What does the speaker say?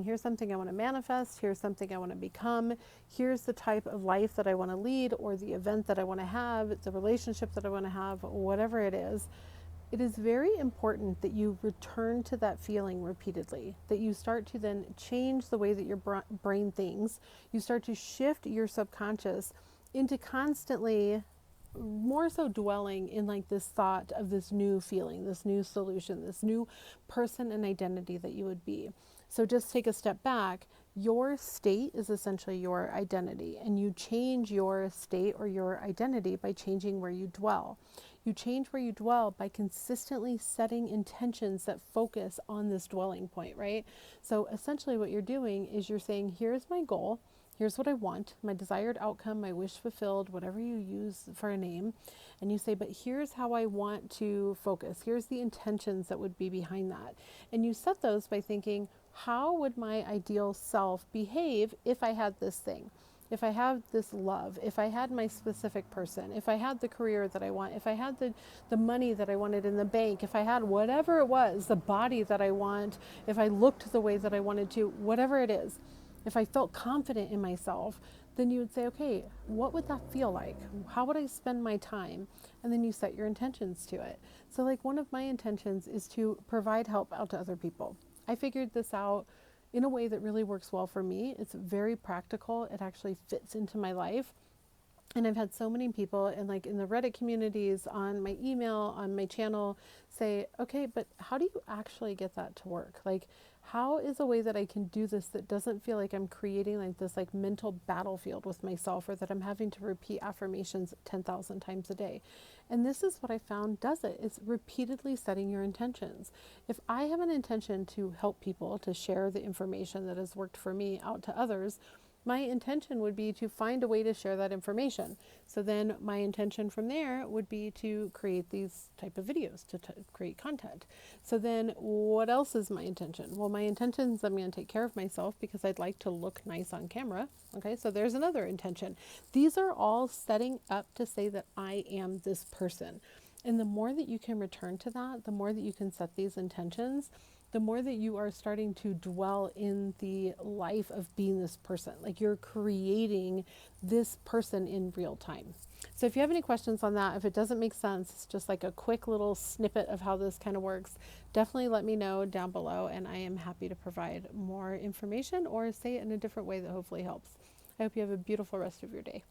Here's something I want to manifest. Here's something I want to become. Here's the type of life that I want to lead, or the event that I want to have, the relationship that I want to have, whatever it is. It is very important that you return to that feeling repeatedly, that you start to then change the way that your brain thinks. You start to shift your subconscious into constantly more so dwelling in like this thought of this new feeling, this new solution, this new person and identity that you would be. So just take a step back. Your state is essentially your identity, and you change your state or your identity by changing where you dwell. You change where you dwell by consistently setting intentions that focus on this dwelling point, right? So essentially what you're doing is you're saying, here's my goal. Here's what I want, my desired outcome, my wish fulfilled, whatever you use for a name. And you say, but here's how I want to focus. Here's the intentions that would be behind that. And you set those by thinking, how would my ideal self behave if I had this thing? If I have this love, if I had my specific person, if I had the career that I want, if I had the money that I wanted in the bank, if I had whatever it was, the body that I want, if I looked the way that I wanted to, whatever it is, if I felt confident in myself, then you would say, okay, what would that feel like? How would I spend my time? And then you set your intentions to it. So like one of my intentions is to provide help out to other people. I figured this out in a way that really works well for me. It's very practical. It actually fits into my life. And I've had so many people and like in the Reddit communities, on my email, on my channel say, okay, but how do you actually get that to work? Like, how is a way that I can do this that doesn't feel like I'm creating like this like mental battlefield with myself, or that I'm having to repeat affirmations 10,000 times a day? And this is what I found does it. It's repeatedly setting your intentions. If I have an intention to help people, to share the information that has worked for me out to others, my intention would be to find a way to share that information. So then my intention from there would be to create these type of videos, to create content. So then what else is my intention? Well, my intention is I'm going to take care of myself because I'd like to look nice on camera. Okay, so there's another intention. These are all setting up to say that I am this person. And the more that you can return to that, the more that you can set these intentions, the more that you are starting to dwell in the life of being this person. Like you're creating this person in real time. So if you have any questions on that, if it doesn't make sense, it's just like a quick little snippet of how this kind of works, definitely let me know down below, and I am happy to provide more information or say it in a different way that hopefully helps. I hope you have a beautiful rest of your day.